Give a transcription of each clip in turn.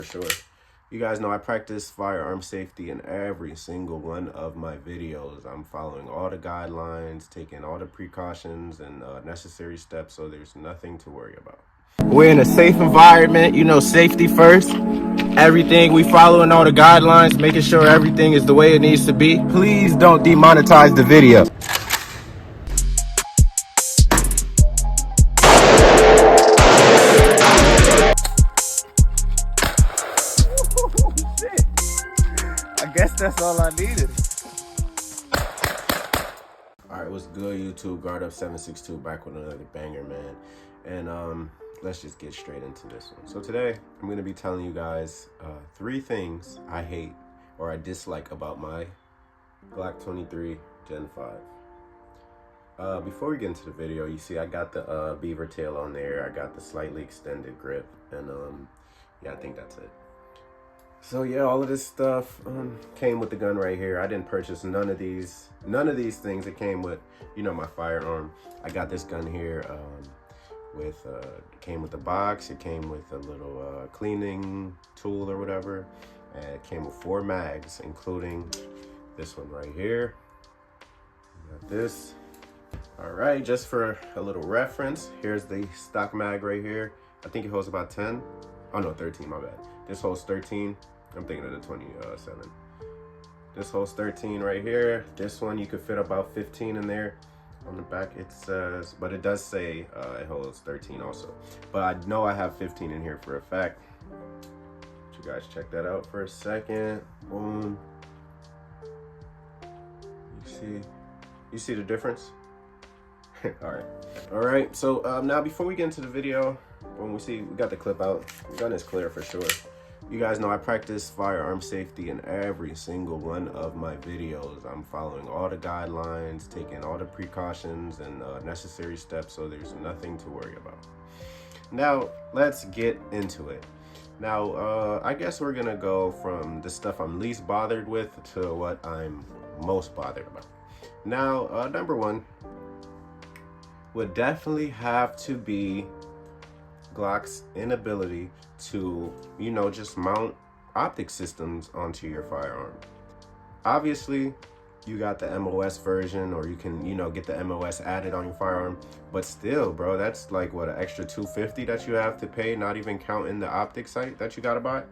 For sure. You guys know I practice firearm safety in every single one of my videos. I'm following all the guidelines, taking all the precautions and necessary steps, so there's nothing to worry about. We're in a safe environment, you know, safety first. Everything we following all the guidelines, making sure everything is the way it needs to be. Please don't demonetize the video. I guess that's all I needed. Alright, what's good, YouTube? Guard Up 762 back with another banger, man. And let's just get straight into this one. So today, I'm going to be telling you guys 3 things I hate or I dislike about my Glock 23 Gen 5. Before we get into the video, you see I got the beaver tail on there. I got the slightly extended grip, and yeah, I think that's it. So yeah, all of this stuff came with the gun right here. I didn't purchase none of these things. It came with, you know, my firearm. I got this gun here it came with the box. It came with a little cleaning tool or whatever, and it came with 4 mags, including this one right here. Got this. All right, just for a little reference, here's the stock mag right here. I think it holds about 10. Oh no, 13, my bad. This holds 13. I'm thinking of the 27. This holds 13 right here. This one, you could fit about 15 in there. On the back it says, but it does say it holds 13 also. But I know I have 15 in here for a fact. You guys check that out for a second. Boom. You see the difference? All right, so now before we get into the video, when we got the clip out, the gun is clear for sure. You guys know I practice firearm safety in every single one of my videos. I'm following all the guidelines, taking all the precautions and necessary steps, so there's nothing to worry about. Now, let's get into it. Now, I guess we're gonna go from the stuff I'm least bothered with to what I'm most bothered about. Now, number one would definitely have to be Glock's inability to, you know, just mount optic systems onto your firearm. Obviously, you got the MOS version, or you can, you know, get the MOS added on your firearm, but still, bro, that's like what, an extra $250 that you have to pay, not even counting the optic sight that you gotta buy.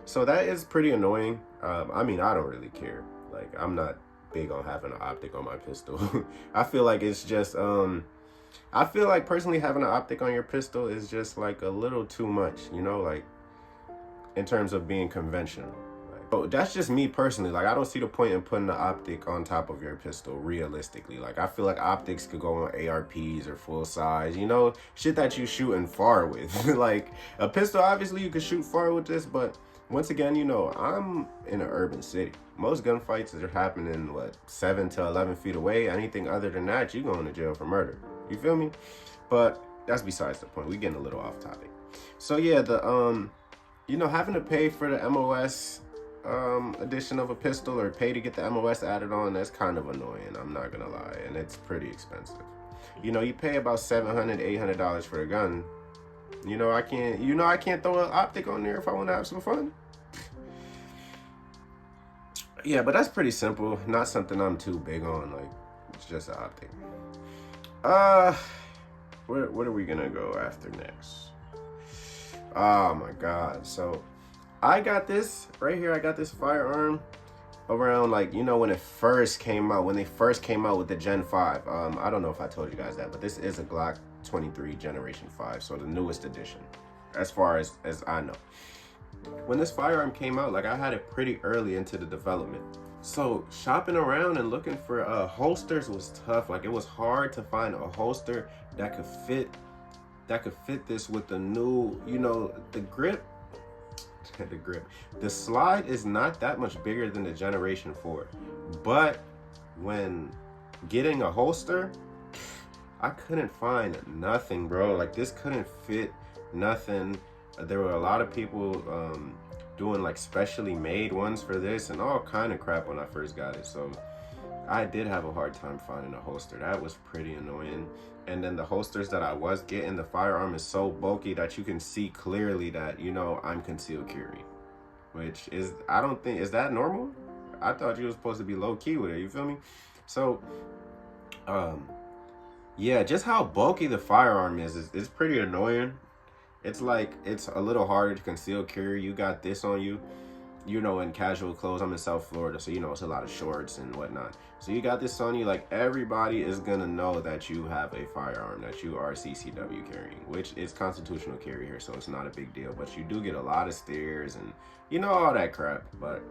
So that is pretty annoying. I mean, I don't really care. Like, I'm not big on having an optic on my pistol. I feel like it's just I feel like personally having an optic on your pistol is just like a little too much, you know, like in terms of being conventional. But that's just me personally. Like, I don't see the point in putting the optic on top of your pistol realistically. Like, I feel like optics could go on ARPs or full size, you know, shit that you shooting far with. Like a pistol, obviously you could shoot far with this, but once again, you know, I'm in an urban city. Most gunfights are happening, what, 7 to 11 feet away. Anything other than that, you going to jail for murder. You feel me? But that's besides the point. We're getting a little off topic. So yeah, the you know, having to pay for the MOS edition of a pistol, or pay to get the MOS added on, that's kind of annoying, I'm not gonna lie, and it's pretty expensive. You know, you pay about $700, $800 for a gun. You know, I can't throw an optic on there if I want to have some fun. Yeah, but that's pretty simple. Not something I'm too big on. Like, it's just an optic. What are we gonna go after next? Oh my god. So I got this right here. I got this firearm around, like, you know, when they first came out with the Gen 5. I don't know if I told you guys that, but this is a Glock 23 Generation 5, so the newest edition, as far as I know. When this firearm came out, like, I had it pretty early into the development. So shopping around and looking for holsters was tough. Like, it was hard to find a holster that could fit this with the new, you know, the grip. The slide is not that much bigger than the Generation 4. But when getting a holster, I couldn't find nothing, bro. Like, this couldn't fit nothing. There were a lot of people doing like specially made ones for this and all kind of crap when I first got it. So I did have a hard time finding a holster. That was pretty annoying. And then the holsters that I was getting, the firearm is so bulky that you can see clearly that, you know, I'm concealed carry. which is, I don't think, is that normal? I thought you were supposed to be low key with it, you feel me? So, yeah, just how bulky the firearm is pretty annoying. It's like, it's a little harder to conceal carry. You got this on you, you know, in casual clothes. I'm in South Florida, so you know, it's a lot of shorts and whatnot. So you got this on you, like everybody is gonna know that you have a firearm, that you are CCW carrying, which is constitutional carry here, so it's not a big deal. But you do get a lot of stares and, you know, all that crap. But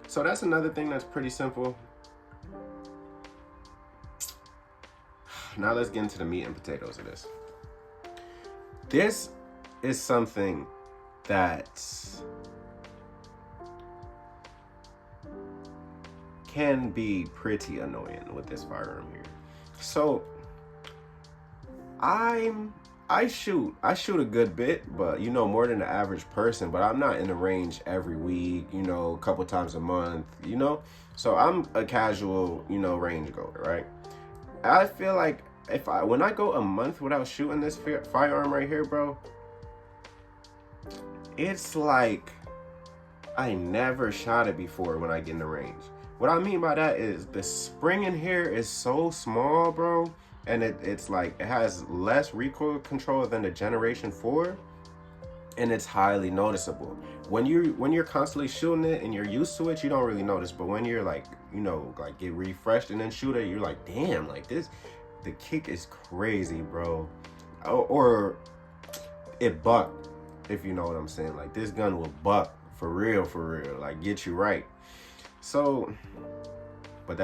so that's another thing that's pretty simple. Now let's get into the meat and potatoes of this. This is something that can be pretty annoying with this firearm here. So I shoot a good bit, but you know, more than the average person, but I'm not in the range every week, you know, a couple times a month, you know? So I'm a casual, you know, range goer, right? I feel like when I go a month without shooting this firearm right here, bro, it's like I never shot it before when I get in the range. What I mean by that is the spring in here is so small, bro, and it's like it has less recoil control than the Generation 4, and it's highly noticeable. When you're constantly shooting it and you're used to it, you don't really notice, but when you're like, you know, like get refreshed and then shoot it, you're like, damn, like this, the kick is crazy, bro. Or it bucked, if you know what I'm saying. Like this gun will buck for real, like get you right. So, but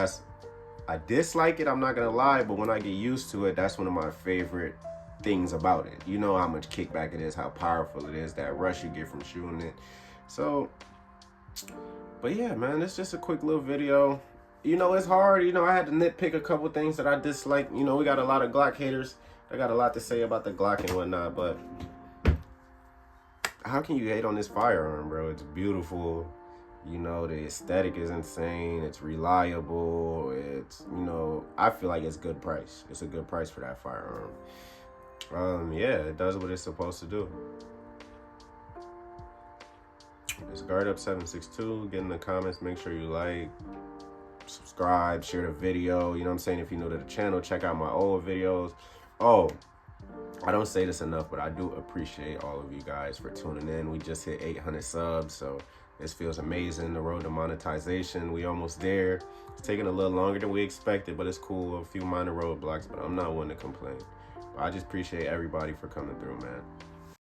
I dislike it, I'm not gonna lie, but when I get used to it, that's one of my favorite things about it. You know how much kickback it is, how powerful it is, that rush you get from shooting it. So, but yeah, man, it's just a quick little video. You know, it's hard. You know, I had to nitpick a couple things that I dislike. You know, we got a lot of Glock haters. I got a lot to say about the Glock and whatnot, but how can you hate on this firearm, bro? It's beautiful. You know, the aesthetic is insane. It's reliable. It's, you know, I feel like it's good price. It's a good price for that firearm. Yeah, it does what it's supposed to do. It's Guard Up 762. Get in the comments. Make sure you like, subscribe, share the video. You know what I'm saying? If you're new to the channel, check out my old videos. Oh, I don't say this enough, but I do appreciate all of you guys for tuning in. We just hit 800 subs, so this feels amazing. The road to monetization, we almost there. It's taking a little longer than we expected, but it's cool. A few minor roadblocks, but I'm not one to complain. But I just appreciate everybody for coming through, man.